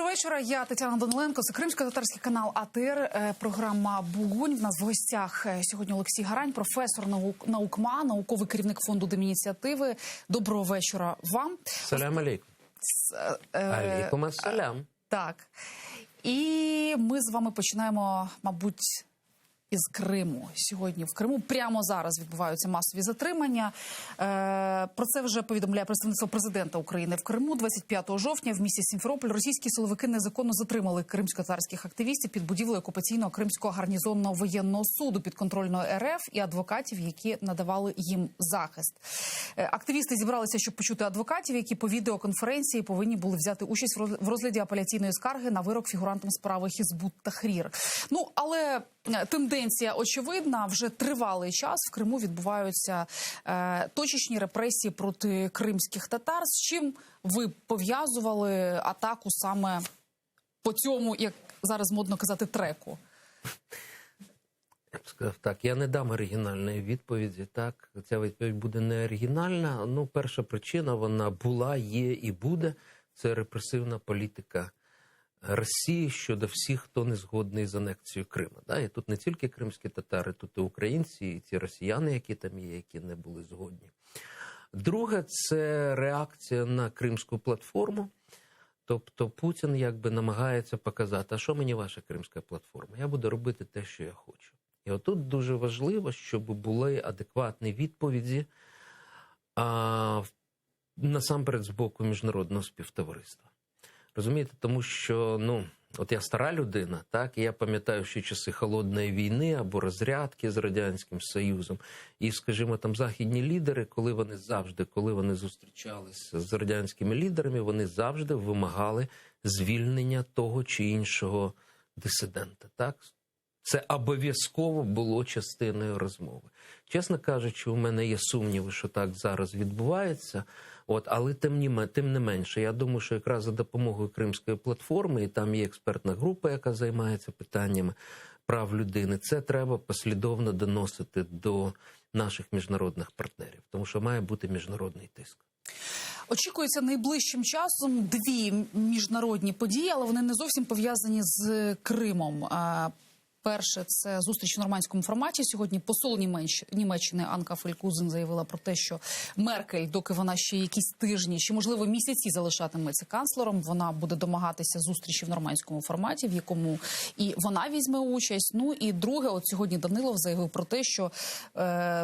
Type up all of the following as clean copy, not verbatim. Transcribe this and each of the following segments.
вечора. Я Тетяна Даниленко. Це кримсько-татарський канал АТР. Програма «Бугунь». В нас в гостях сьогодні Олексій Гарань, професор НАУКМА, науковий керівник фонду Демініціативи. Доброго вечора вам. Салям алейкум. Алейкум ассалям. Так. І ми з вами починаємо, мабуть, із Криму. Сьогодні в Криму прямо зараз відбуваються масові затримання. Про це вже повідомляє представництво президента України в Криму. 25 жовтня в місті Сімферополь російські силовики незаконно затримали кримсько-татарських активістів під будівлею окупаційного Кримського гарнізонного воєнного суду підконтрольного РФ і адвокатів, які надавали їм захист. Активісти зібралися, щоб почути адвокатів, які по відеоконференції повинні були взяти участь в розгляді апеляційної скарги на вирок фігурантам справи Хізбут Тахрір. Ну, але тенденція очевидна. Вже тривалий час в Криму відбуваються точечні репресії проти кримських татар. З чим ви пов'язували атаку саме по цьому, як зараз модно казати, треку? Я б сказав так, я не дам оригінальної відповіді. Так, ця відповідь буде не оригінальна. Ну, перша причина, вона була, є і буде. Це репресивна політика Росії щодо всіх, хто не згодний з анексією Криму. Да? І тут не тільки кримські татари, тут і українці, і ті росіяни, які там є, які не були згодні. Друге, це реакція на Кримську платформу. Тобто Путін якби намагається показати, а що мені ваша Кримська платформа? Я буду робити те, що я хочу. І отут дуже важливо, щоб були адекватні відповіді, насамперед з боку міжнародного співтовариства. Розумієте, тому що, от я стара людина, так, і я пам'ятаю ще часи Холодної війни або розрядки з Радянським Союзом. І, скажімо, там західні лідери, коли вони зустрічалися з радянськими лідерами, вони завжди вимагали звільнення того чи іншого дисидента, так? Це обов'язково було частиною розмови. Чесно кажучи, у мене є сумніви, що так зараз відбувається. Але тим не менше, я думаю, що якраз за допомогою Кримської платформи, і там є експертна група, яка займається питаннями прав людини, це треба послідовно доносити до наших міжнародних партнерів, тому що має бути міжнародний тиск. Очікується найближчим часом дві міжнародні події, але вони не зовсім пов'язані з Кримом. Перше, це зустріч в нормандському форматі. Сьогодні посол Німеччини Анка Фелькузен заявила про те, що Меркель, доки вона ще якісь тижні, чи, можливо, місяці залишатиметься канцлером, вона буде домагатися зустрічі в нормандському форматі, в якому і вона візьме участь. Ну і друге, от сьогодні Данилов заявив про те, що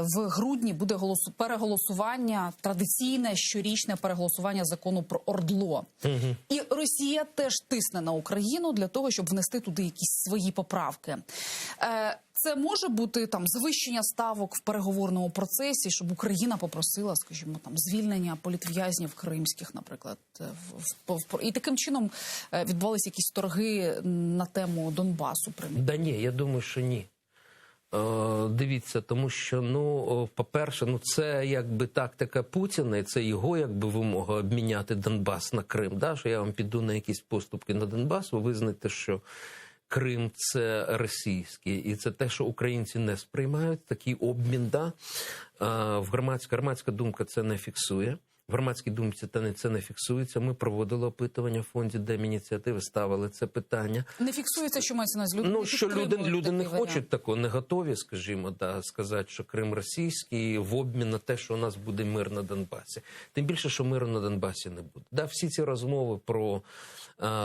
в грудні буде переголосування, традиційне щорічне переголосування закону про ОРДЛО. Угу. І Росія теж тисне на Україну для того, щоб внести туди якісь свої поправки. Це може бути там завищення ставок в переговорному процесі, щоб Україна попросила, скажімо, там звільнення політв'язнів кримських, наприклад, і таким чином відбувалися якісь торги на тему Донбасу. Да ні, я думаю, що ні. Дивіться, тому що, по-перше, це якби тактика Путіна, і це його якби вимога обміняти Донбас на Крим. Да? Що я вам піду на якісь поступки на Донбас, ви визнаєте, що Крим – це російський, і це те, що українці не сприймають, такий обмін, да? Громадська думка це не фіксує. В громадській думці це не фіксується. Ми проводили опитування в фонді Демініціативи, ставили це питання. Не фіксується, що мається на увазі? Що люди не хочуть такого, не готові, скажімо, сказати, що Крим російський в обмін на те, що у нас буде мир на Донбасі. Тим більше, що миру на Донбасі не буде. Да, всі ці розмови про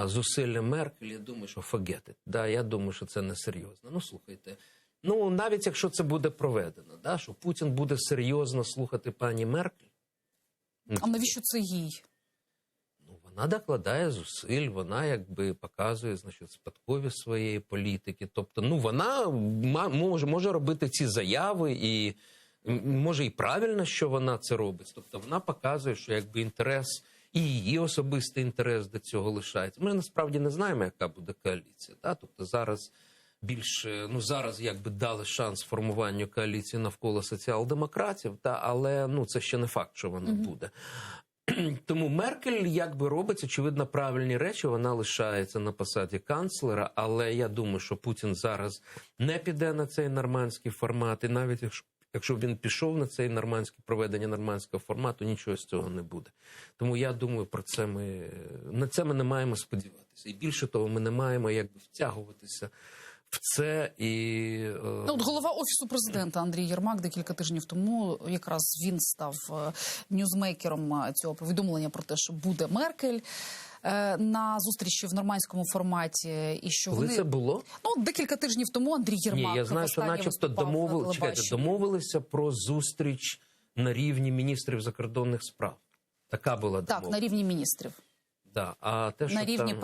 зусилля Меркель, я думаю, що forget it. Да, я думаю, що це несерйозно. Слухайте, навіть якщо це буде проведено, да, що Путін буде серйозно слухати пані Меркель. А навіщо це їй? Вона докладає зусиль, вона якби показує, спадкові своєї політики. Тобто, вона може робити ці заяви і може і правильно, що вона це робить. Тобто, вона показує, що якби інтерес і її особистий інтерес до цього лишається. Ми насправді не знаємо, яка буде коаліція. Да? Тобто, зараз більше, зараз якби дали шанс формуванню коаліції навколо соціал-демократів, але це ще не факт, що воно буде. Тому Меркель якби робить, очевидно, правильні речі, вона лишається на посаді канцлера, але я думаю, що Путін зараз не піде на цей нормандський формат, і навіть Якщо він пішов на цей проведення нормандського формату, нічого з цього не буде. Тому я думаю, на це ми не маємо сподіватися. І більше того, ми не маємо якби втягуватися в це. От голова Офісу президента Андрій Єрмак декілька тижнів тому, якраз він став ньюзмейкером цього повідомлення про те, що буде Меркель на зустрічі в нормандському форматі. І що Коли це було? Ну, декілька тижнів тому Андрій Єрмак. Ні, я знаю, що начебто домовилися про зустріч на рівні міністрів закордонних справ. Така була домова. Так, на рівні міністрів. Да. А те, на рівні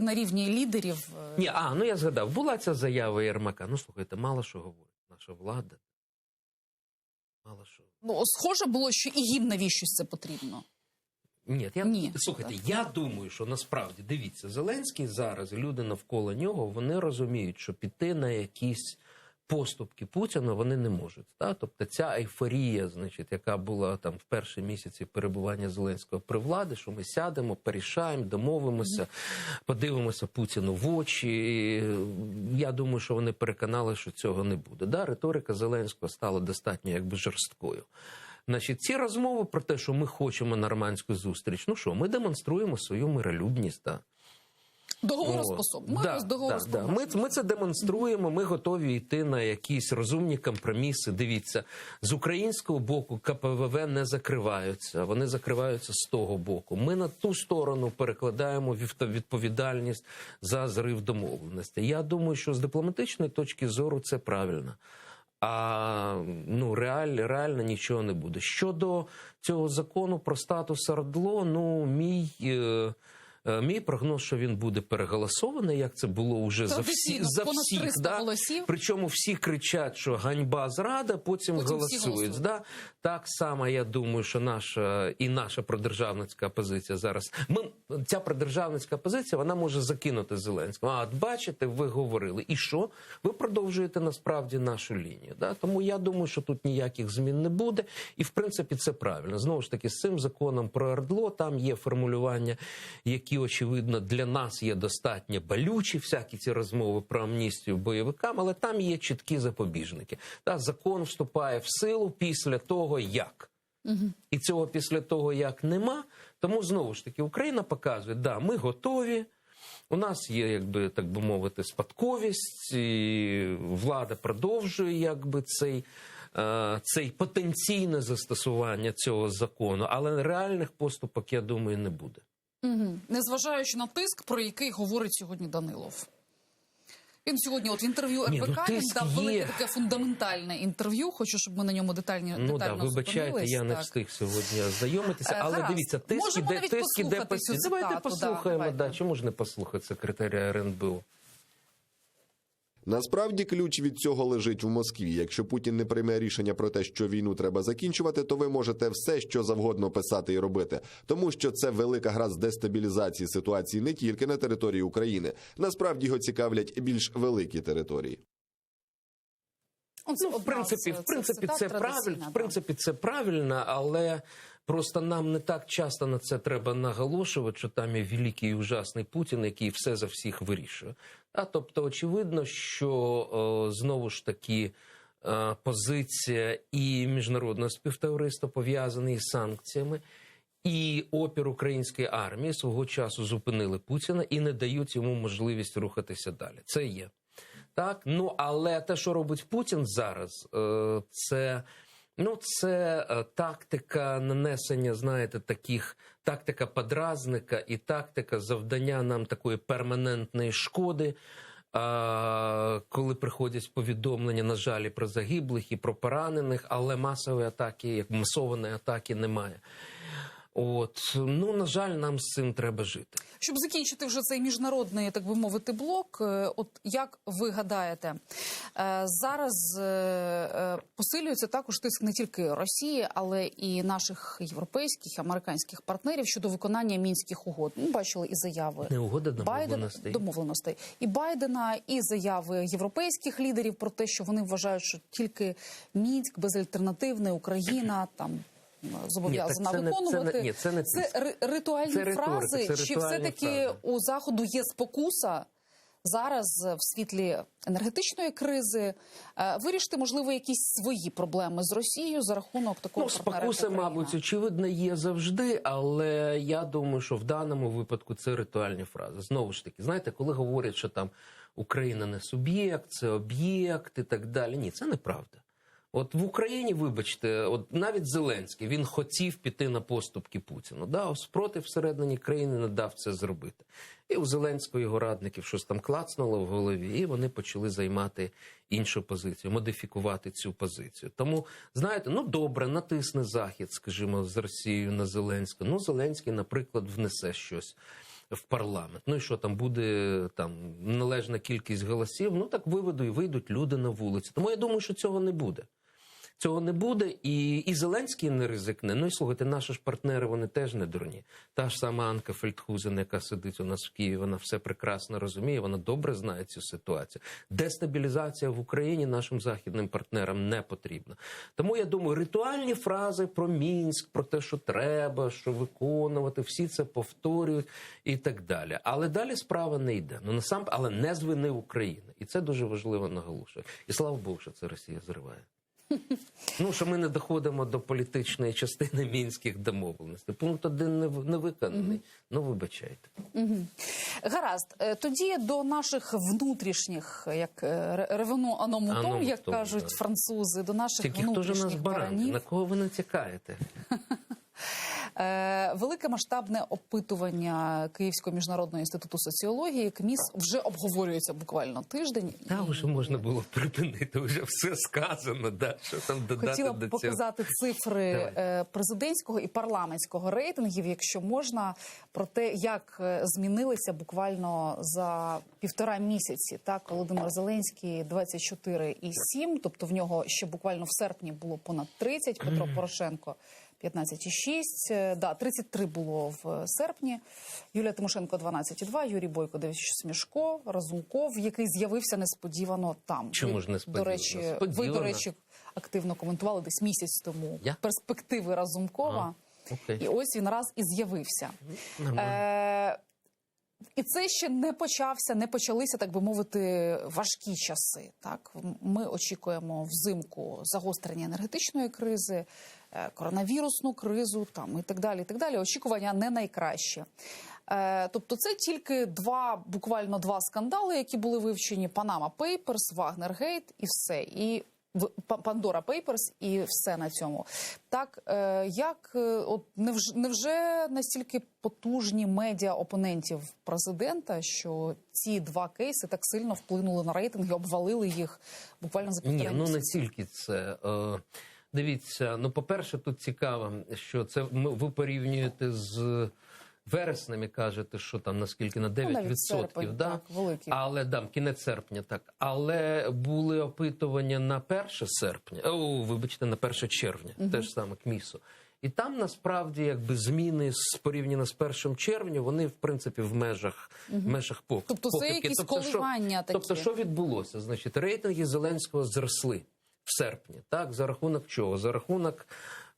на рівні лідерів. Ні, я згадав, була ця заява Єрмака. Ну, слухайте, мало що говорить наша влада. Мало що. Ну, схоже було, що і їм навіщось це потрібно. Ні. Слухайте, я думаю, що насправді, дивіться, Зеленський зараз, люди навколо нього, вони розуміють, що піти на якісь поступки Путіна вони не можуть. Так? Тобто ця ейфорія, яка була там в перші місяці перебування Зеленського при владі, що ми сядемо, порішаємо, домовимося, подивимося Путіну в очі. Я думаю, що вони переконали, що цього не буде. Да? Риторика Зеленського стала достатньо якби жорсткою. Ці розмови про те, що ми хочемо нормандську зустріч, ми демонструємо свою миролюбність, так. Ми це демонструємо, ми готові йти на якісь розумні компроміси. Дивіться, з українського боку КПВВ не закриваються, вони закриваються з того боку. Ми на ту сторону перекладаємо відповідальність за зрив домовленості. Я думаю, що з дипломатичної точки зору це правильно. А реально нічого не буде. Щодо цього закону про статус ОРДЛО, мій прогноз, що він буде переголосований, як це було вже за всіх. Да? Причому всі кричать, що ганьба, зрада, потім голосують. Да? Так само, я думаю, що наша продержавницька позиція зараз. Ця продержавницька позиція, вона може закинути Зеленського. От бачите, ви говорили. І що? Ви продовжуєте насправді нашу лінію. Да? Тому я думаю, що тут ніяких змін не буде. І в принципі це правильно. Знову ж таки, з цим законом про ОРДЛО там є формулювання, які, очевидно, для нас є достатньо болючі, всякі ці розмови про амністію бойовикам, але там є чіткі запобіжники. Закон вступає в силу після того, як. І цього після того, як нема. Тому, знову ж таки, Україна показує, ми готові, у нас є, так би мовити, спадковість, і влада продовжує, цей потенційне застосування цього закону, але реальних поступок, я думаю, не буде. Незважаючи на тиск, про який говорить сьогодні Данилов. Він сьогодні в інтерв'ю РБК він дав велике таке фундаментальне інтерв'ю. Хочу, щоб ми на ньому детально вибачайте, я не встиг сьогодні ознайомитися. Але дивіться, тиск іде постійно. Давайте послухаємо. Чому ж не послухати секретаря РНБО? Насправді ключ від цього лежить в Москві. Якщо Путін не прийме рішення про те, що війну треба закінчувати, то ви можете все, що завгодно писати і робити. Тому що це велика гра з дестабілізації ситуації не тільки на території України. Насправді його цікавлять більш великі території. В принципі, це правильно, але просто нам не так часто на це треба наголошувати, що там є великий і ужасний Путін, який все за всіх вирішує. Тобто, очевидно, що, знову ж таки, позиція і міжнародного співтовариства пов'язані із санкціями, і опір української армії свого часу зупинили Путіна і не дають йому можливість рухатися далі. Це є. Так, але те, що робить Путін зараз, це тактика нанесення, тактика подразника і тактика завдання нам такої перманентної шкоди, коли приходять повідомлення, на жаль, про загиблих і про поранених, але масованої атаки немає. На жаль, нам з цим треба жити. Щоб закінчити вже цей міжнародний, так би мовити, блок, як ви гадаєте, зараз посилюється також тиск не тільки Росії, але і наших європейських, американських партнерів щодо виконання Мінських угод. Ми бачили і заяви домовленостей. І Байдена, і заяви європейських лідерів про те, що вони вважають, що тільки Мінськ, безальтернативне, Україна, зобов'язана виконувати. Це ритуальні фрази, чи все-таки у Заходу є спокуса зараз в світлі енергетичної кризи вирішити, можливо, якісь свої проблеми з Росією за рахунок такого партнера, як спокуса, Україна? мабуть, очевидно, є завжди, але я думаю, що в даному випадку це ритуальні фрази. Знову ж таки, знаєте, коли говорять, що там Україна не суб'єкт, це об'єкт і так далі. Ні, це неправда. От в Україні, вибачте, от навіть Зеленський, він хотів піти на поступки Путіну. Да, спротив всередині країни не дав це зробити. І у Зеленського його радників щось там клацнуло в голові, і вони почали займати іншу позицію, модифікувати цю позицію. Тому, знаєте, добре, натисне Захід, скажімо, з Росією на Зеленського. Зеленський, наприклад, внесе щось в парламент. І що там буде належна кількість голосів, так виведу і вийдуть люди на вулиці. Тому я думаю, що цього не буде. Цього не буде, і Зеленський не ризикне. І слухайте, наші ж партнери, вони теж не дурні. Та ж сама Анка Фельдхузен, яка сидить у нас в Києві, вона все прекрасно розуміє, вона добре знає цю ситуацію. Дестабілізація в Україні нашим західним партнерам не потрібна. Тому, я думаю, ритуальні фрази про Мінськ, про те, що треба, що виконувати, всі це повторюють і так далі. Але далі справа не йде. Але не з вини України. І це дуже важливо наголошую. І слава Богу, що це Росія зриває. Що ми не доходимо до політичної частини мінських домовленостей. Пункт 1 не виконаний. Вибачайте. Гаразд. Тоді до наших внутрішніх, як ревену аномутом, як кажуть французи, до наших внутрішніх баранів. На кого ви натякаєте? Велике масштабне опитування Київського міжнародного інституту соціології, КМІС, вже обговорюється буквально тиждень. Вже можна було припинити, вже все сказано. Да? Що там додати Хотіла до б цього? показати цифри президентського і парламентського рейтингів, якщо можна, про те, як змінилися буквально за 1,5 місяці. Так, Володимир Зеленський 24,7, тобто в нього ще буквально в серпні було понад 30, Петро Порошенко 15,6, 33 було в серпні, Юлія Тимошенко 12,2, Юрій Бойко 9,6, Смішко, Разумков, який з'явився несподівано там. Чому ж несподівано? Ви, до речі, активно коментували десь місяць тому перспективи Разумкова, і ось він раз і з'явився. І це ще не почалися, так би мовити, важкі часи. Так, ми очікуємо взимку загострення енергетичної кризи, коронавірусну кризу, і так далі. І так далі. Очікування не найкраще. Тобто це тільки буквально два скандали, які були вивчені: Panama Papers, Вагнергейт і все. І Pandora Papers і все на цьому. Так, невже настільки потужні медіа опонентів президента, що ці два кейси так сильно вплинули на рейтинги, обвалили їх буквально за 1,5 місяця? Не тільки це. Дивіться, по-перше, тут цікаво, що це ви порівнюєте з вереснем і кажете, що там наскільки на 9%, серпень, да? Так, великий. Але кінець серпня, так. Але були опитування на 1 серпня, на 1 червня, те ж саме КМІСу. І там насправді зміни порівняно з 1 червня, вони в принципі в межах похибки. Тобто це якісь коливання такі? Тобто що відбулося? Значить, рейтинги Зеленського зросли в серпні. Так, за рахунок чого? За рахунок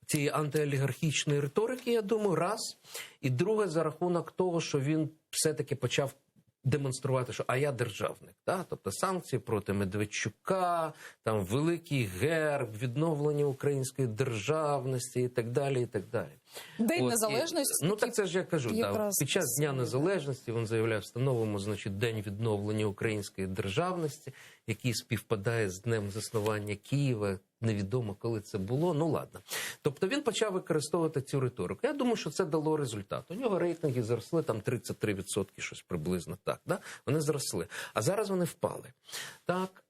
цієї антиолігархічної риторики, я думаю, раз. І друге, за рахунок того, що він все-таки почав демонструвати, що я державник. Так? Тобто санкції проти Медведчука, там великий герб, відновлення української державності і так далі, і так далі. День Незалежності. Так це ж я кажу, під час Дня Незалежності він заявляв, встановимо, День відновлення української державності, який співпадає з днем заснування Києва. Невідомо, коли це було, ладно. Тобто він почав використовувати цю риторику. Я думаю, що це дало результат. У нього рейтинги зросли, там 33%, щось приблизно так. Да? Вони зросли. А зараз вони впали. Так,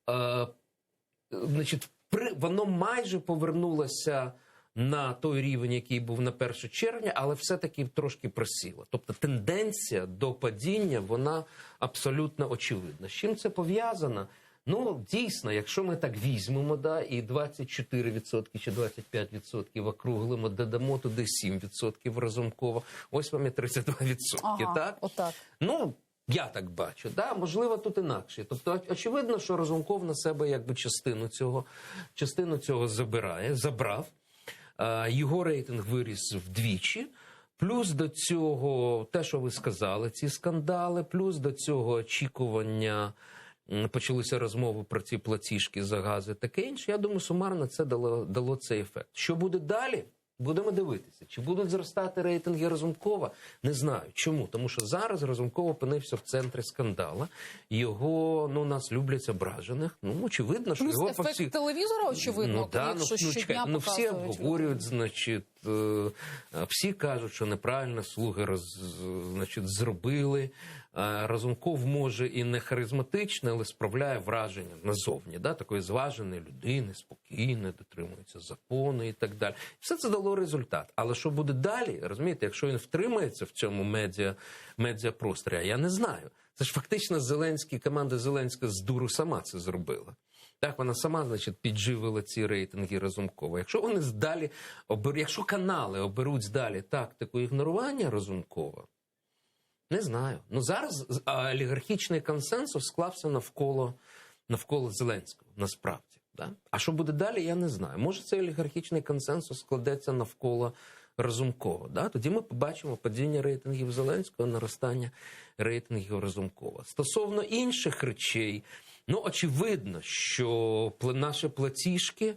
воно майже повернулося на той рівень, який був на 1 червня, але все-таки трошки просіло. Тобто тенденція до падіння, вона абсолютно очевидна. З чим це пов'язано? Дійсно, якщо ми так візьмемо, і 24% чи 25% округлимо, додамо туди 7% Разумкова, ось вам і 32%, так? Отак. Я так бачу, можливо, тут інакше. Тобто, очевидно, що Разумков на себе частину цього забрав. Його рейтинг виріс вдвічі. Плюс до цього те, що ви сказали, ці скандали, плюс до цього очікування, почалися розмови про ці платіжки за гази, таке інше. Я думаю, сумарно це дало цей ефект. Що буде далі? Будемо дивитися. Чи будуть зростати рейтинги Разумкова? Не знаю. Чому? Тому що зараз Разумков опинився в центрі скандала. Його, нас люблять ображених. Очевидно, що Плюс його ефект по всіх... телевізора, очевидно, якщо щодня всі показують. обговорюють, всі кажуть, що неправильно слуги зробили. Разумков може і не харизматичний, але справляє враження назовні, такої зваженої людини, спокійної, дотримується закону і так далі. Все це дало результат. Але що буде далі, розумієте, якщо він втримається в цьому медіапросторі, а я не знаю. Це ж фактично команда Зеленська з дуру сама це зробила. Так, вона сама, підживила ці рейтинги Разумкова. Якщо вони далі, якщо канали оберуть далі тактику ігнорування Разумкова, не знаю. Зараз олігархічний консенсус склався навколо Зеленського, насправді. Да? А що буде далі, я не знаю. Може, цей олігархічний консенсус складеться навколо Разумкова. Да? Тоді ми побачимо падіння рейтингів Зеленського, наростання рейтингів Разумкова. Стосовно інших речей, очевидно, що наші платіжки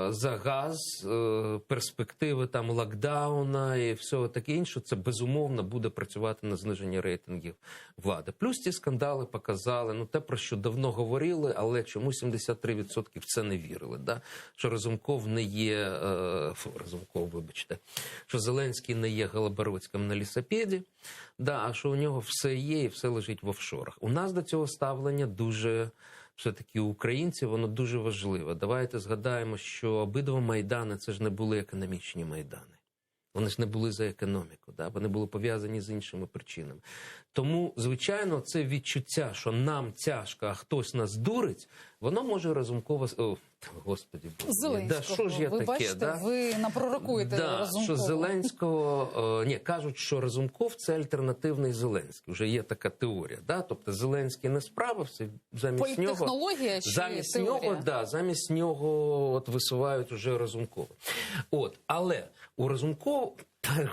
за газ, перспективи локдауна і всього таке інше, це безумовно буде працювати на зниження рейтингів влади. Плюс ці скандали показали, те, про що давно говорили, але чому 73% в це не вірили, що Разумков не є, що Зеленський не є Голобородським на лісопеді, а що у нього все є і все лежить в офшорах. У нас до цього ставлення дуже... Все-таки українці, воно дуже важливе. Давайте згадаємо, що обидва Майдани – це ж не були економічні Майдани. Вони ж не були за економіку, вони були пов'язані з іншими причинами. Тому, звичайно, це відчуття, що нам тяжко, а хтось нас дурить, воно може Разумкова... Господи Боже. Зеленського. Що ж я ви таке, бачите, ви напророкуєте Разумкова. Що Зеленського... кажуть, що Разумков – це альтернативний Зеленський. Вже є така теорія. Тобто Зеленський не справився, замість нього... Політтехнологія чи теорія? Замість нього висувають уже Разумкова. Але у Разумкова...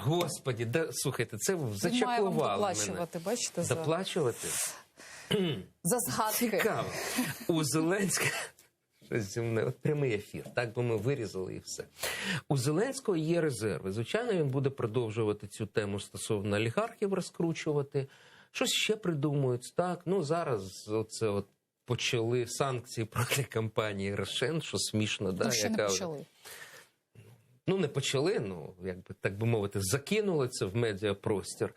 Господи, слухайте, це зачаклувало мене. Бачите? Доплачувати? За згадки. Цікаво. У Зеленського... Прямий ефір, так би ми вирізали і все. У Зеленського є резерви. Звичайно, він буде продовжувати цю тему стосовно олігархів розкручувати. Щось ще придумують, так? Зараз почали санкції проти компанії Рошен, що смішно, ще не почали. Не почали, так би мовити, закинули це в медіапростір.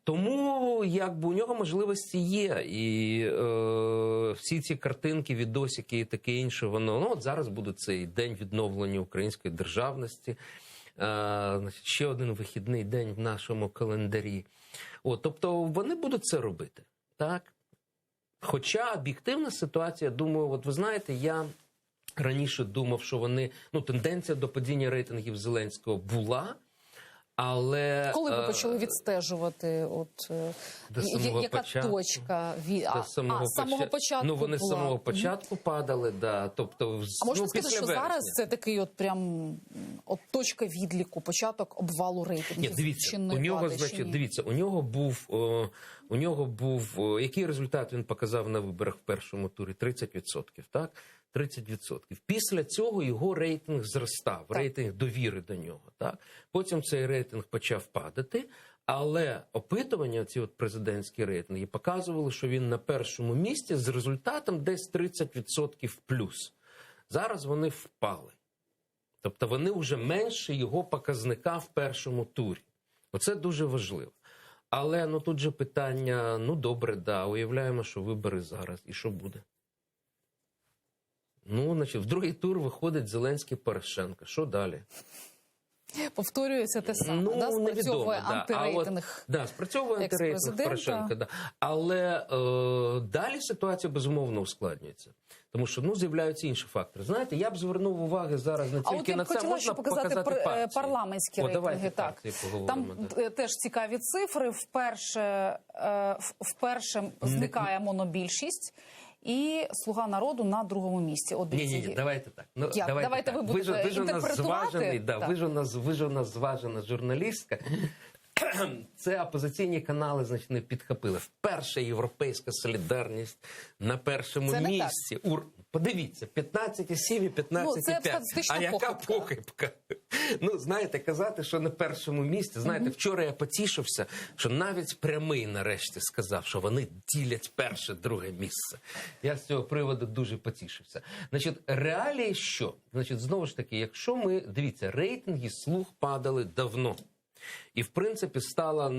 Тому, у нього можливості є. І всі ці картинки, відосики і таке інше, воно, зараз буде цей день відновлення української державності. Ще один вихідний день в нашому календарі. Тобто, вони будуть це робити, так? Хоча об'єктивна ситуація, думаю, ви знаєте, я... Раніше думав, що вони, тенденція до падіння рейтингів Зеленського була, але... Коли ви почали відстежувати, яка точка? З самого початку вони з самого початку падали, тобто А можна сказати, що зараз це такий точка відліку, початок обвалу рейтингів? Дивіться, у нього був, який результат він показав на виборах в першому турі? 30%, так? 30%. Після цього його рейтинг зростав, рейтинг довіри до нього. Так? Потім цей рейтинг почав падати, але опитування, ці президентські рейтинги, показували, що він на першому місці з результатом десь 30% плюс. Зараз вони впали. Тобто вони вже менше його показника в першому турі. Оце дуже важливо. Але тут же питання, добре, уявляємо, що вибори зараз. І що буде? В другий тур виходить Зеленський-Порошенко. Що далі? Повторюється те саме, спрацьовує антирейтинг. Спрацьовує антирейтинг Порошенка. Але далі ситуація, безумовно, ускладнюється. Тому що, з'являються інші фактори. Знаєте, я б звернув увагу зараз не тільки на це, можна показати партії. Парламентські рейтинги. Там теж цікаві цифри. Вперше зникає монобільшість. і «Слуга народу» на другому місці. От дивіться, Ні, давайте так. Ну, Як? Давайте так. ви будете ви ж у нас інтерпретувати? зважений, да, Так. ви ж у нас зважена журналістка. Це опозиційні канали, значить, не підхопили. Вперше «Європейська солідарність» на першому Це не місці. Подивіться, 15,7 і 15,5. Ну, це статистична а яка похибка. похибка? Ну, знаєте, казати, що на першому місці. Знаєте, вчора я потішився, що навіть Прямий нарешті сказав, що вони ділять перше, друге місце. Я з цього приводу дуже потішився. Значить, реалії що? Значить, знову ж таки, якщо ми, дивіться, рейтинги «Слуг» падали давно. І, в принципі, стало,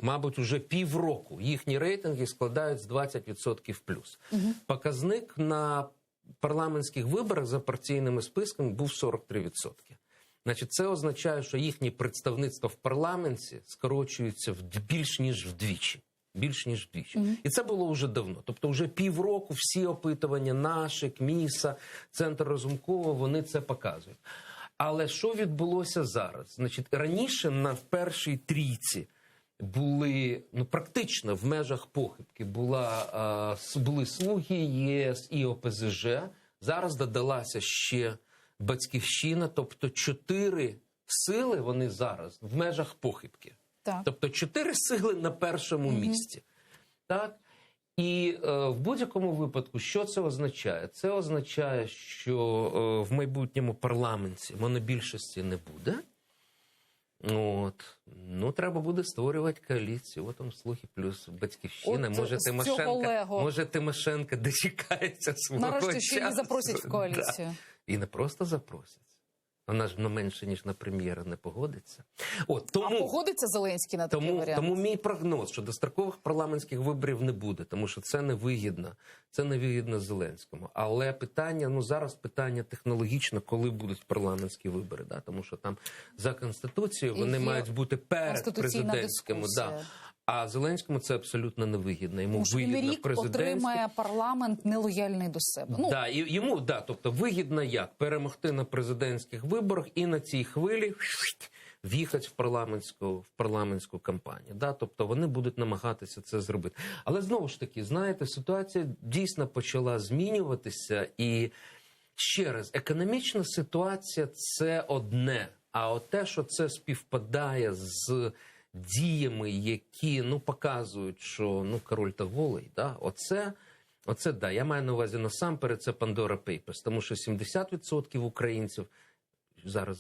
мабуть, уже півроку. Їхні рейтинги складають з 20% плюс. Показник на парламентських виборах за партійними списками був 43%. Значить, це означає, що їхнє представництво в парламенті скорочується більш ніж вдвічі. Більш ніж вдвічі. І це було вже давно. Тобто вже півроку всі опитування наші, КМІСа, Центр Разумкова, вони це показують. Але що відбулося зараз? Значить, раніше на першій трійці були, практично в межах похибки були «Слуги», ЄС і ОПЗЖ. Зараз додалася ще «Батьківщина», тобто 4 сили вони зараз в межах похибки. Так. Тобто 4 сили на першому місці. Так? І в будь-якому випадку, що це означає? Це означає, що в майбутньому парламенті монобільшості не буде. Треба буде створювати коаліцію. От там «Слуги» плюс «Батьківщина». Може, Тимошенко дочекається свого часу. Нарешті ще її запросять в коаліцію. Да. І не просто запросять. Вона ж менше, ніж на прем'єра, не погодиться. А погодиться Зеленський на такий варіант? Тому мій прогноз, що дострокових парламентських виборів не буде, тому що це невигідно. Це невигідно Зеленському. Але питання, зараз питання технологічно, коли будуть парламентські вибори. Да? Тому що там за Конституцією вони мають бути перед президентськими. Да. А Зеленському це абсолютно невигідно. Йому вигідно президентський. Отримає парламент нелояльний до себе. Тобто вигідно як? Перемогти на президентських виборах і на цій хвилі в'їхати в парламентську кампанію. Да? Тобто вони будуть намагатися це зробити. Але знову ж таки, знаєте, ситуація дійсно почала змінюватися. І ще раз, економічна ситуація – це одне. А от те, що це співпадає з діями, які, показують, що, король та голий, да? Оце, да, я маю на увазі насамперед, це Pandora Papers, тому що 70% українців, зараз,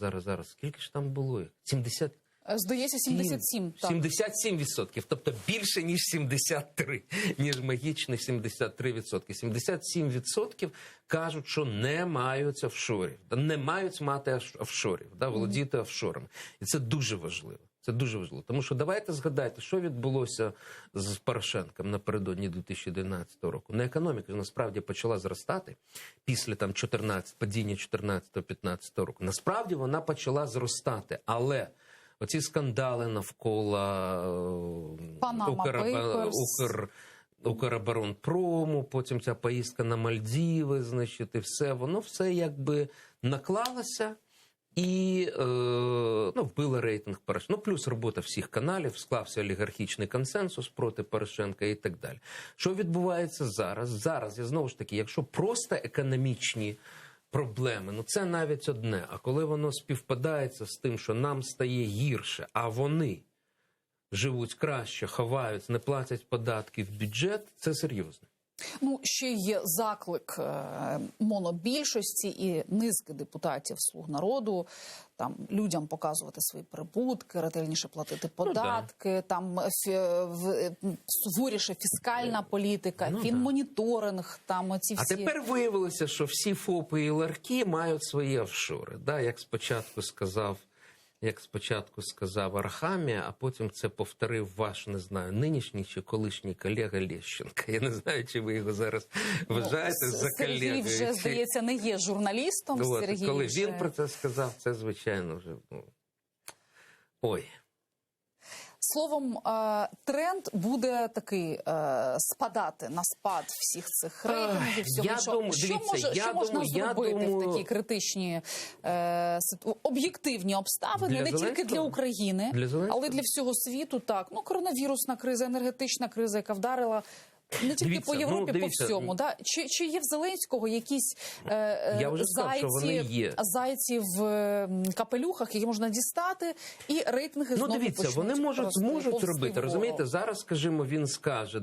скільки ж там було? 70... Здається, 77. Так. 77%, тобто більше, ніж 73, ніж магічні 73%. 77% кажуть, що не мають офшорів, не мають мати офшорів, володіти офшорами. І це дуже важливо. Це дуже важливо. Тому що давайте згадайте, що відбулося з Порошенком напередодні 2011 року. Економіка насправді почала зростати після падіння 14-15 року. Насправді вона почала зростати, але оці скандали навколо Укроборонпрому, потім ця поїздка на Мальдіви, і все, воно все якби наклалося. І вбили рейтинг Порошенка. Плюс робота всіх каналів, склався олігархічний консенсус проти Порошенка і так далі. Що відбувається зараз? Зараз, я знову ж таки, якщо просто економічні проблеми, це навіть одне. А коли воно співпадається з тим, що нам стає гірше, а вони живуть краще, ховаються, не платять податки в бюджет, це серйозно. Ще є заклик монобільшості і низки депутатів «Слуг народу» людям показувати свої прибутки, ретельніше платити податки, суворіше фіскальна політика, фінмоніторинг, оці всі. А тепер виявилося, що всі ФОПи і ларки мають свої офшори. Як спочатку сказав Арахамія, а потім це повторив ваш, не знаю, нинішній чи колишній колега Лещенко. Я не знаю, чи ви його зараз вважаєте за колегу. Сергій вже, здається, не є журналістом. Коли він про це сказав, це, звичайно, вже... Ой. Словом, тренд буде такий спадати на спад всіх цих рейтингів. Що можна зробити в такі критичні об'єктивні обставини, не тільки для України, але й для всього світу? Коронавірусна криза, енергетична криза, яка вдарила Не тільки Дивіться, по Європі, дивіться, по всьому. Да? Чи є в Зеленського якісь Я вже сказав, що вони є. зайці в капелюхах, які можна дістати, і рейтинги знову дивіться, почнуть вони можуть повзти робити. вгору. Розумієте, зараз, скажімо, він скаже,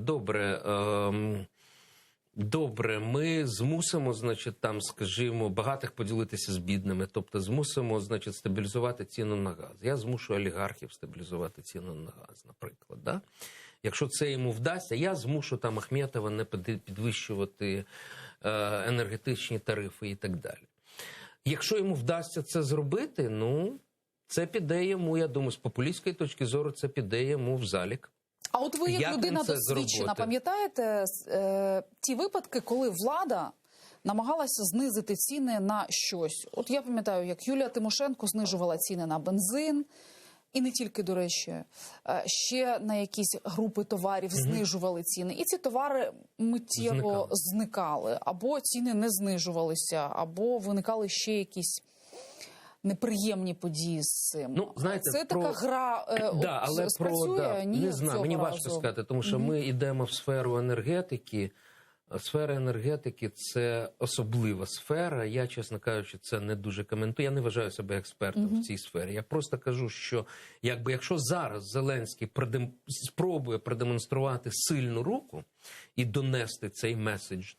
добре, ми змусимо, значить, там, скажімо, багатих поділитися з бідними, тобто змусимо, значить, стабілізувати ціну на газ. Я змушу олігархів стабілізувати ціну на газ, наприклад, да? Якщо це йому вдасться, я змушу там Ахметова не підвищувати енергетичні тарифи і так далі. Якщо йому вдасться це зробити, це піде йому, я думаю, з популістської точки зору, це піде йому в залік. А от ви, як людина досвідчена, пам'ятаєте ті випадки, коли влада намагалася знизити ціни на щось? От я пам'ятаю, як Юлія Тимошенко знижувала ціни на бензин, і не тільки, до речі, ще на якісь групи товарів знижували ціни. І ці товари миттєво зникали. Або ціни не знижувалися, або виникали ще якісь неприємні події з цим. Знаєте, це така гра але спрацює? Ні, не знаю, мені важко сказати, тому що ми йдемо в сферу енергетики. Сфера енергетики – це особлива сфера. Я, чесно кажучи, це не дуже коментую. Я не вважаю себе експертом в цій сфері. Я просто кажу, що якщо зараз Зеленський спробує продемонструвати сильну руку і донести цей меседж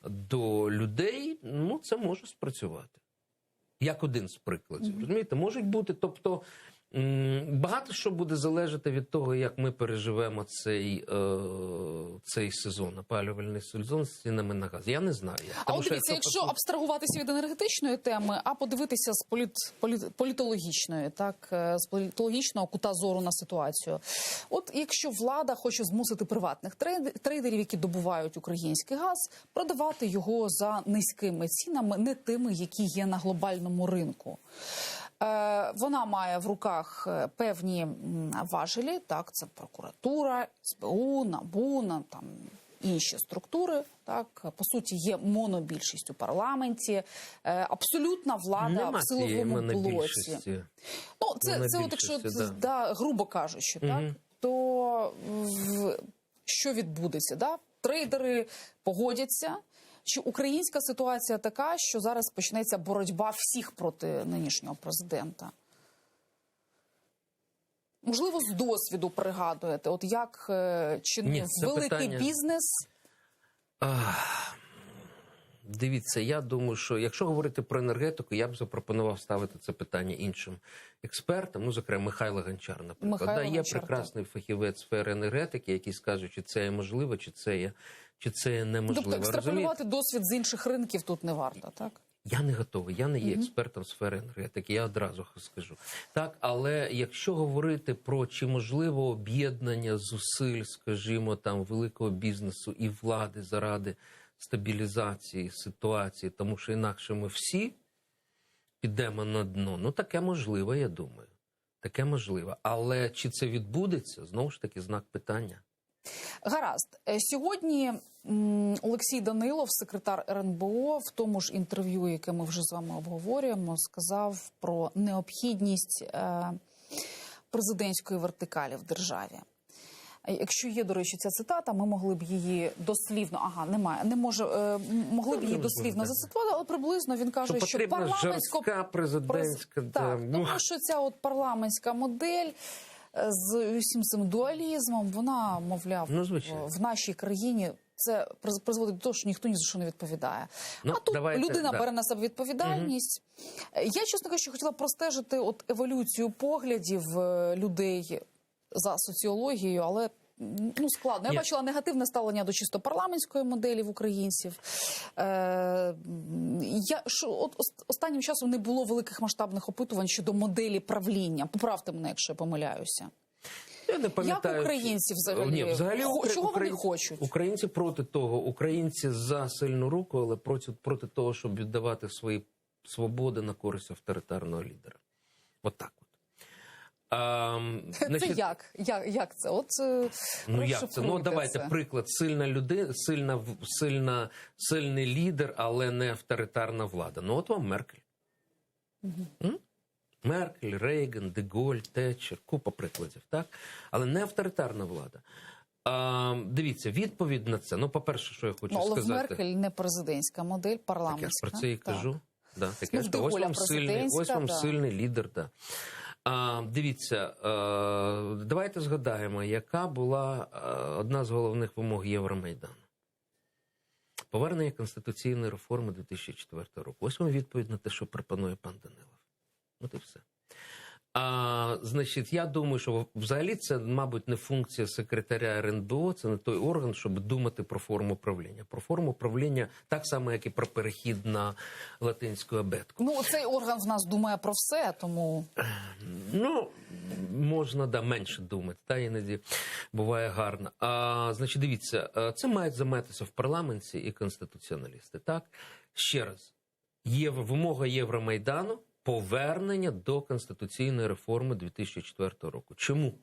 до людей, це може спрацювати. Як один з прикладів. Розумієте, можуть бути, тобто, багато що буде залежати від того, як ми переживемо цей сезон, опалювальний сезон з цінами на газ. Я не знаю. А от дивіться, якщо абстрагуватися від енергетичної теми, а подивитися з політологічної, так, з політологічного кута зору на ситуацію. От якщо влада хоче змусити приватних трейдерів, які добувають український газ, продавати його за низькими цінами, не тими, які є на глобальному ринку. Вона має в руках певні важелі, так, це прокуратура, СБУ, НАБУ, там інші структури, так, по суті, є монобільшість у парламенті, абсолютна влада в силовому блоці. Це от якщо, грубо кажучи, так, то що відбудеться, да? Трейдери погодяться. Чи українська ситуація така, що зараз почнеться боротьба всіх проти нинішнього президента? Можливо, з досвіду пригадуєте, от як чинив великий бізнес? Дивіться, я думаю, що якщо говорити про енергетику, я б запропонував ставити це питання іншим експертам, зокрема, Михайло Гончар, наприклад. Є прекрасний фахівець сфери енергетики, який скаже, чи це є можливо, чи це є неможливо. Тобто екстраполювати досвід з інших ринків тут не варто, так? Я не готовий, я не є експертом сфери енергетики, я одразу скажу. Так, але якщо говорити про чи можливо об'єднання зусиль, скажімо, там, великого бізнесу і влади заради стабілізації ситуації, тому що інакше ми всі підемо на дно, таке можливо, я думаю. Таке можливо. Але чи це відбудеться, знову ж таки, знак питання. Гаразд. Сьогодні Олексій Данилов, секретар РНБО, в тому ж інтерв'ю, яке ми вже з вами обговорюємо, сказав про необхідність президентської вертикалі в державі. Якщо є, до речі, ця цитата, ми могли б її дослівно, могли б її дослівно зацитувати, але приблизно він каже, що жорстка президентська... тому що ця от парламентська модель з усім цим дуалізмом, вона, мовляв, в нашій країні це призводить до того, що ніхто ні за що не відповідає. А тут людина бере на себе відповідальність. Я, чесно кажучи, хотіла простежити от еволюцію поглядів людей за соціологією, але складно. Я бачила негативне ставлення до чисто парламентської моделі в українців. Останнім часом не було великих масштабних опитувань щодо моделі правління. Поправте мене, якщо я помиляюся. Я не пам'ятаю. Як українці взагалі? Чого вони хочуть? Українці проти того. Українці за сильну руку, але проти того, щоб віддавати свої свободи на користь авторитарного лідера. От так. Це як? Як це? Як це? Давайте приклад. Сильна людина, сильний лідер, але не авторитарна влада. От вам Меркель. Меркель, Рейган, Де Голь, Тетчер, купа прикладів, так? Але не авторитарна влада. Дивіться, відповідь на це. Ну, по-перше, що я хочу Але в сказати. Меркель не президентська модель, Так парламентська. я ж про це і кажу. Да, так Ну, я ж в Де кажу. Ось Голля вам президентська, да. сильний лідер. Да. Дивіться, давайте згадаємо, яка була одна з головних вимог Євромайдану. Повернення конституційної реформи 2004 року. Ось вам відповідь на те, що пропонує пан Данилов. От і все. Значить, я думаю, що взагалі це, мабуть, не функція секретаря РНБО, це не той орган, щоб думати про форму правління. Про форму правління так само, як і про перехід на латинську абетку. Ну, цей орган в нас думає про все, тому... Ну, можна, менше думати, та іноді буває гарно. Значить, дивіться, це мають займатися в парламенті і конституціоналісти, так? Ще раз, вимога Євромайдану – повернення до конституційної реформи 2004 року. Чому?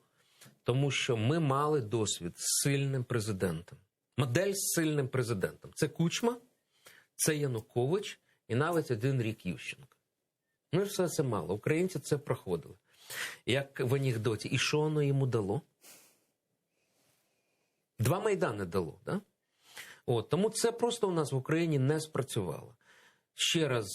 Тому що ми мали досвід з сильним президентом. Модель з сильним президентом. Це Кучма, це Янукович і навіть 1 рік Ющенко. Ну і все це мало. Українці це проходили. Як в анекдоті. І що воно йому дало? 2 Майдани дало, да? Тому це просто у нас в Україні не спрацювало. Ще раз,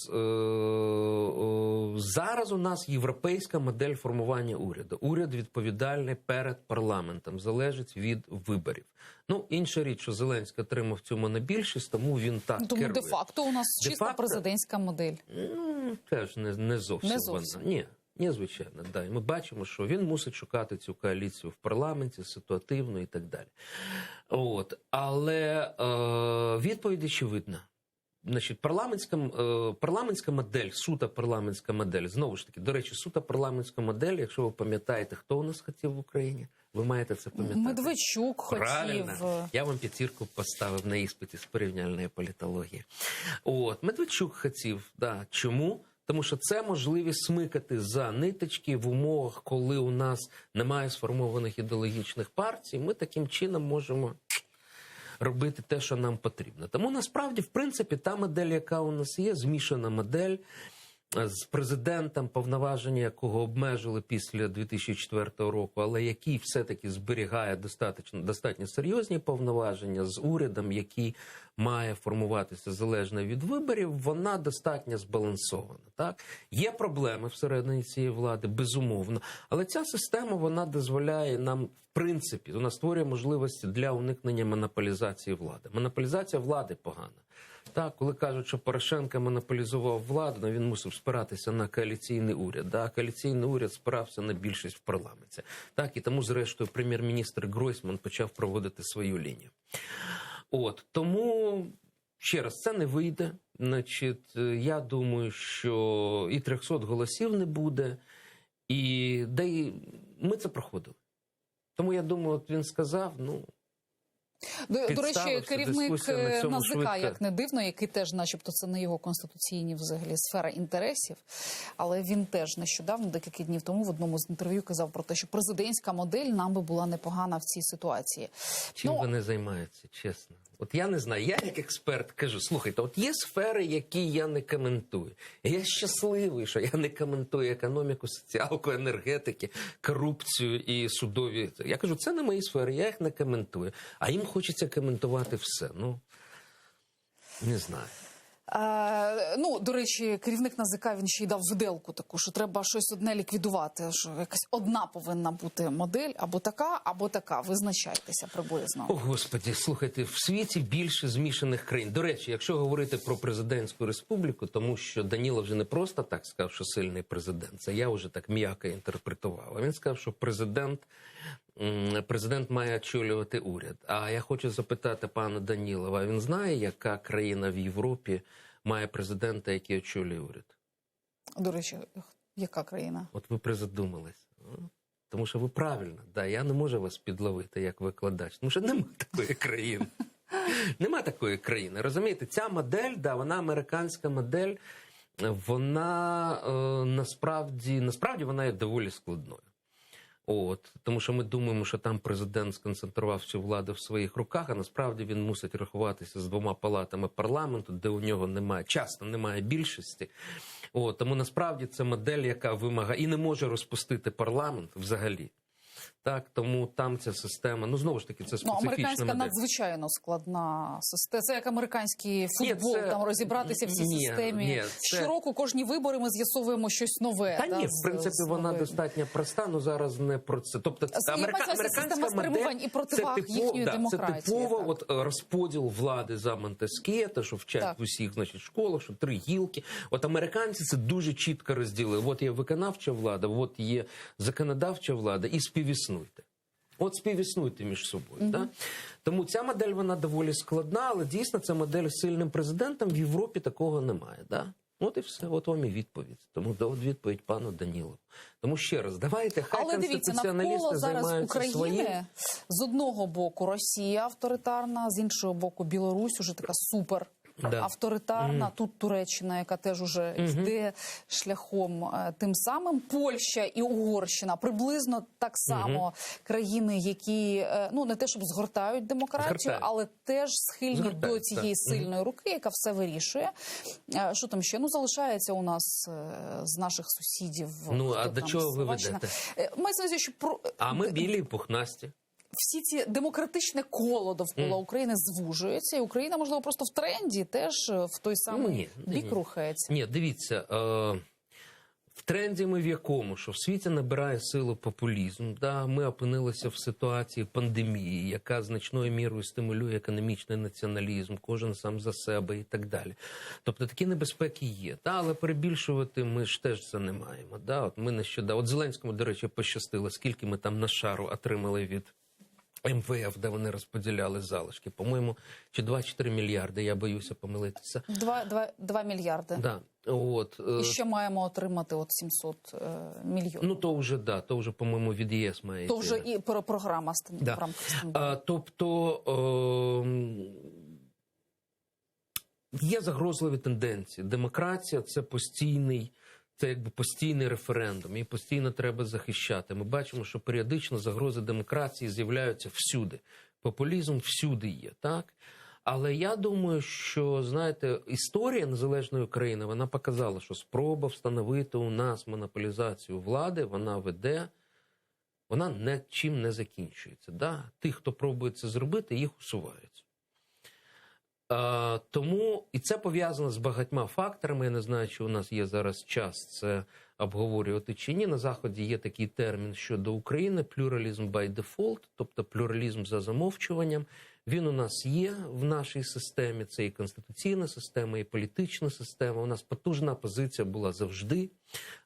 зараз у нас європейська модель формування уряду. Уряд відповідальний перед парламентом, залежить від виборів. Ну, інша річ, що Зеленський отримав цю монобільшість, тому він так Тому керує. де-факто у нас чисто президентська модель. Ну, теж не зовсім. Не зовсім. Вона. Ні, звичайно, да. І ми бачимо, що він мусить шукати цю коаліцію в парламенті, ситуативну і так далі. Але відповідь очевидна. Значить, парламентська модель, сута парламентська модель, знову ж таки, до речі, сута парламентська модель, якщо ви пам'ятаєте, хто у нас хотів в Україні, ви маєте це пам'ятати. Медведчук Правильно. хотів. Я вам 5 поставив на іспиті з порівняльної політології. Медведчук хотів, да. Чому? Тому що це можливість смикати за ниточки в умовах, коли у нас немає сформованих ідеологічних партій, ми таким чином можемо робити те, що нам потрібно. Тому насправді, в принципі, та модель, яка у нас є, змішана модель з президентом, повноваження якого обмежили після 2004 року, але який все-таки зберігає достатньо серйозні повноваження, з урядом, який має формуватися залежно від виборів, вона достатньо збалансована. Так? Є проблеми всередині цієї влади, безумовно, але ця система, вона дозволяє нам, в принципі, вона створює можливості для уникнення монополізації влади. Монополізація влади погана. Так, коли кажуть, що Порошенко монополізував владу, він мусив спиратися на коаліційний уряд. А коаліційний уряд спирався на більшість в парламенті. Так, і тому, зрештою, прем'єр-міністр Гройсман почав проводити свою лінію. Тому, ще раз, це не вийде. Значить, я думаю, що і 300 голосів не буде, і ми це проходили. Тому, я думаю, він сказав, До речі, керівник дискусія на НАЗК, швидка. як не дивно, який теж, начебто, це не його конституційні взагалі сфера інтересів, але він теж нещодавно, декілька днів тому, в одному з інтерв'ю казав про те, що президентська модель нам би була непогана в цій ситуації. Чим вони займаються, чесно? Я не знаю, я як експерт кажу, слухайте, є сфери, які я не коментую. І я щасливий, що я не коментую економіку, соціалку, енергетики, корупцію і судові. Я кажу, це не мої сфери, я їх не коментую. А їм хочеться коментувати все. Не знаю. До речі, керівник НАЗК, він ще й дав виделку таку, що треба щось одне ліквідувати, що якась одна повинна бути модель, або така, визначайтеся приблизно. О, Господи, слухайте, в світі більше змішаних країн. До речі, якщо говорити про президентську республіку, тому що Данілов вже не просто так сказав, що сильний президент, це я вже так м'яко інтерпретував, а він сказав, що президент має очолювати уряд. А я хочу запитати пана Данілова, він знає, яка країна в Європі має президента, який очолює уряд? До речі, яка країна? От ви призадумались. Тому що ви правильно, я не можу вас підловити як викладач, тому що немає такої країни. Нема такої країни, розумієте? Ця модель, вона американська модель, вона насправді вона є доволі складною. Тому що ми думаємо, що там президент сконцентрував всю владу в своїх руках, а насправді він мусить рахуватися з 2 палатами парламенту, де у нього часто немає більшості. Тому насправді це модель, яка вимагає і не може розпустити парламент взагалі. Так, тому там ця система, ну знову ж таки, це специфічна американська модель. надзвичайно складна система. Це як американський футбол, це- там розібратися в цій ні, системі. ні, це- Щороку кожні вибори ми з'ясовуємо щось нове. Та ні, в принципі, з вона новим. достатньо проста, але зараз не про це. Тобто, Система спрямувань і противаг їхньої демократії. Це типово так. от, розподіл влади за Монтескє, те, що вчать Так. в усіх, значить, школах, що 3 гілки. От американці це дуже чітко розділили. От є виконавча влада, от є законодавча влада, і співіснуйте. От співіснуйте між собою. Да? Тому ця модель, вона доволі складна, але дійсно ця модель з сильним президентом в Європі такого немає. Да? От і все, от вам і відповідь. Тому от відповідь пану Данілову. Тому ще раз, давайте, хай Але дивіться, конституціоналісти навколо зараз займаються України своїм. з одного боку Росія авторитарна, з іншого боку Білорусь уже така супер. Да. Авторитарна, тут Туреччина, яка теж уже йде шляхом тим самим. Польща і Угорщина приблизно так само країни, які ну не те, щоб згортають демократію, Згортають. але теж схильні Згортають, до цієї так. сильної руки, яка все вирішує. Що там ще? Ну залишається у нас з наших сусідів. Ну, хто а до там, чого ви Словаччина. Мається на увазі, що про А ми білі і пухнасті. всі ці демократичне коло довкола України звужується, і Україна, можливо, просто в тренді теж в той самий бік рухається. Ні, дивіться, в тренді ми в якому? Що в світі набирає силу популізм. Да? Ми опинилися в ситуації пандемії, яка значною мірою стимулює економічний націоналізм, кожен сам за себе і так далі. Тобто такі небезпеки є. Да? Але перебільшувати ми ж теж це не маємо. Да? От ми нещодавно, от Зеленському, до речі, пощастило, скільки ми там на шару отримали від МВФ, де вони розподіляли залишки. По-моєму, чи 2-4 мільярди, я боюся помилитися. 2 мільярди. Да. От, І ще маємо отримати от 700 мільйонів. ну, то вже, да, то вже, по-моєму, від ЄС має То йти. вже і програма Да. в рамках Стамбулу. Тобто є загрозливі тенденції. Демократія – це постійний, це якби постійний референдум, і постійно треба захищати. Ми бачимо, що періодично загрози демократії з'являються всюди. Популізм всюди є, так? Але я думаю, що, знаєте, історія незалежної України, вона показала, що спроба встановити у нас монополізацію влади, вона веде, вона нічим не закінчується. Да? Тих, хто пробує це зробити, їх усувають. Тому, і це пов'язано з багатьма факторами, я не знаю, чи у нас є зараз час це обговорювати чи ні. На Заході є такий термін щодо України – плюралізм by default, тобто плюралізм за замовчуванням. Він у нас є в нашій системі, це і конституційна система, і політична система. У нас потужна опозиція була завжди.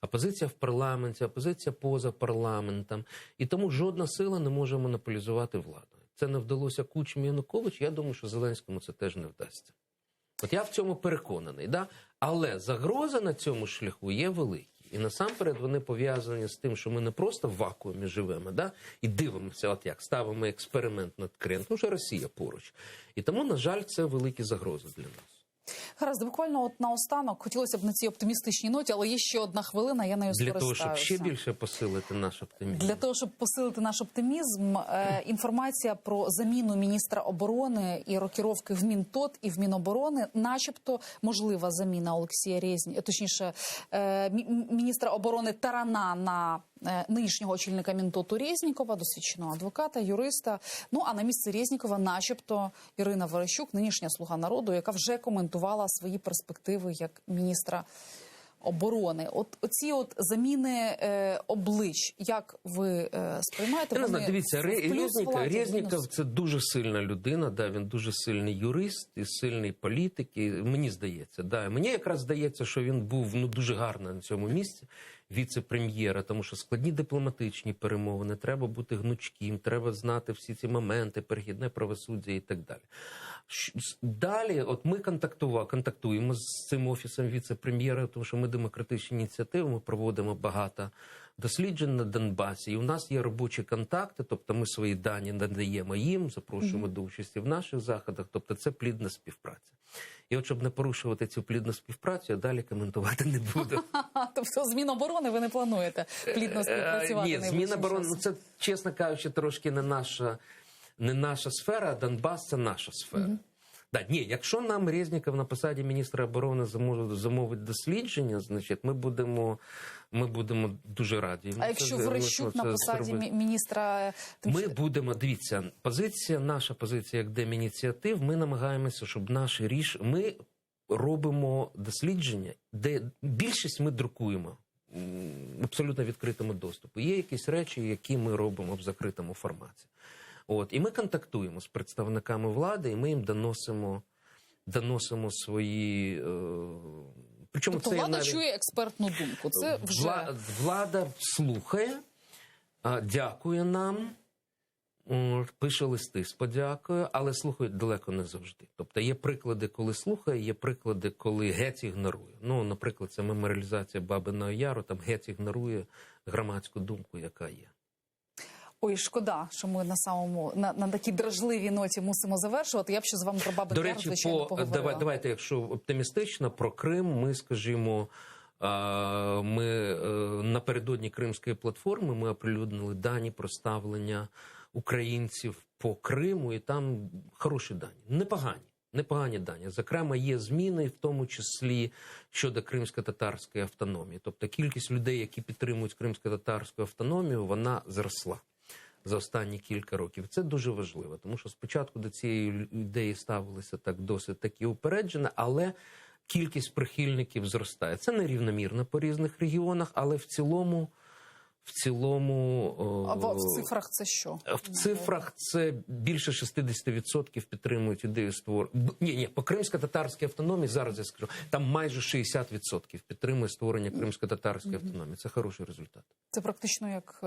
Опозиція в парламенті, опозиція поза парламентом. І тому жодна сила не може монополізувати владу. Це не вдалося Кучмі і Януковичу, я думаю, що Зеленському це теж не вдасться. От я в цьому переконаний, да? Але загрози на цьому шляху є великі. І насамперед вони пов'язані з тим, що ми не просто в вакуумі живемо, да? І дивимося, от як, ставимо експеримент над Кримом, тому що Росія поруч. І тому, на жаль, це великі загрози для нас. Гаразд, буквально от наостанок, хотілося б на цій оптимістичній ноті, але є ще одна хвилина, я нею Для скористаюся. того, щоб ще більше посилити наш оптимізм. Для того, щоб посилити наш оптимізм, інформація про заміну міністра оборони і рокіровки в Мінтот і в Міноборони, начебто можлива заміна Олексія Резніка, точніше, міністра оборони Тарана на нинішнього очільника Мінтоту Резнікова, досвідченого адвоката, юриста. Ну, а на місце Резнікова начебто Ірина Верещук, нинішня «Слуга народу», яка вже коментувала свої перспективи як міністра оборони. Оці заміни облич, як ви сприймаєте? Я не знаю, дивіться, Резніков Резніков – це дуже сильна людина, да, він дуже сильний юрист і сильний політик, і мені здається. Да. Мені якраз здається, що він був дуже гарно на цьому місці, віце-прем'єра, тому що складні дипломатичні перемовини, треба бути гнучким, треба знати всі ці моменти, перехідне правосуддя і так далі. Далі, от ми контактуємо з цим офісом віце-прем'єра, тому що ми демократичні ініціативи, ми проводимо багато досліджень на Донбасі, і у нас є робочі контакти, тобто ми свої дані надаємо їм, запрошуємо до участі в наших заходах, тобто це плідна співпраця. І от, щоб не порушувати цю плідну співпрацю, я далі коментувати не буду. Тобто з Міноборони ви не плануєте плідно співпрацювати? Ні, з Міноборони, це, чесно кажучи, трошки не наша сфера, а Донбас – це наша сфера. Да, ні, якщо нам Резніков на посаді міністра оборони замовить дослідження, значить ми будемо дуже раді. А якщо Верещук на посаді міністра... Ми будемо, дивіться, наша позиція як Демініціатив, ми намагаємося, щоб ми робимо дослідження, де більшість ми друкуємо в абсолютно відкритому доступу. Є якісь речі, які ми робимо в закритому форматі. І ми контактуємо з представниками влади, і ми їм доносимо свої... Причому тобто це влада навіть... чує експертну думку. Це вже... Влада слухає, дякує нам, пише листи з подякою, але слухають далеко не завжди. Тобто є приклади, коли слухає, є приклади, коли геть ігнорує. Наприклад, це меморіалізація Бабиного Яру, там геть ігнорує громадську думку, яка є. Ой, шкода, що ми на такій дражливій ноті мусимо завершувати. Я б ще з вами про Бабин Яр, звичайно, поговорила. Давайте, якщо оптимістично, про Крим ми, скажімо, напередодні Кримської платформи ми оприлюднили дані про ставлення українців по Криму, і там хороші дані, непогані дані. Зокрема, є зміни, в тому числі щодо кримсько-татарської автономії. Тобто кількість людей, які підтримують кримсько-татарську автономію, вона зросла за останні кілька років. Це дуже важливо, тому що спочатку до цієї ідеї ставилися так досить таки упереджено, але кількість прихильників зростає. Це нерівномірно по різних регіонах, але в цілому... А в цифрах це що? В цифрах це більше 60% підтримують ідею створення. Ні, по кримсько-татарській автономії, зараз я скажу, там майже 60% підтримує створення кримсько-татарської автономії. Це хороший результат. Це практично як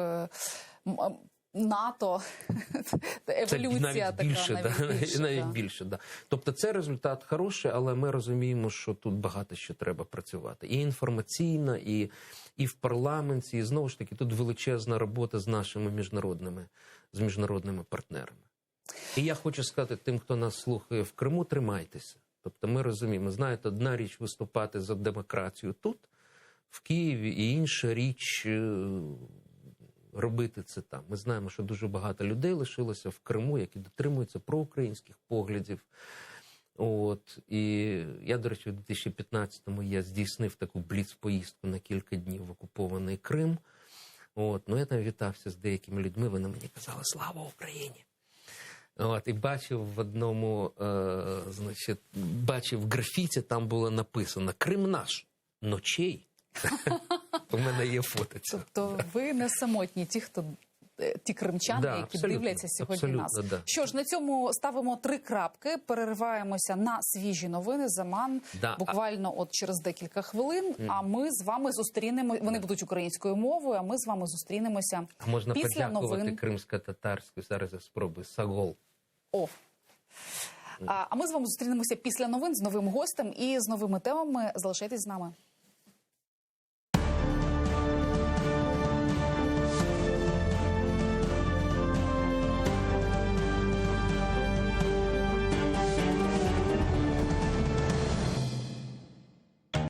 НАТО, еволюція така. Навіть більше, да. Тобто це результат хороший, але ми розуміємо, що тут багато ще треба працювати. І інформаційно, і в парламенті, і знову ж таки тут величезна робота з нашими міжнародними партнерами. І я хочу сказати тим, хто нас слухає в Криму, тримайтеся. Тобто ми розуміємо, знаєте, одна річ виступати за демократію тут, в Києві, і інша річ робити це там. Ми знаємо, що дуже багато людей лишилося в Криму, які дотримуються проукраїнських поглядів. І я, до речі, у 2015-му я здійснив таку бліц-поїздку на кілька днів в окупований Крим. Я там вітався з деякими людьми, вони мені казали «Слава Україні!». І бачив в одному, бачив в графіті, там було написано «Крим наш, ночей». У мене є фото цього. Тобто ви не самотні, ті кримчани, які дивляться сьогодні нас. Да. Що ж, на цьому ставимо 3 крапки, перериваємося на свіжі новини. Заман буквально через декілька хвилин, а ми з вами зустрінемо, вони будуть українською мовою, а ми з вами зустрінемося можна після подякувати новин. кримсько-татарську, зараз я спробую, Сагол. А ми з вами зустрінемося після новин з новим гостем і з новими темами. Залишайтесь з нами.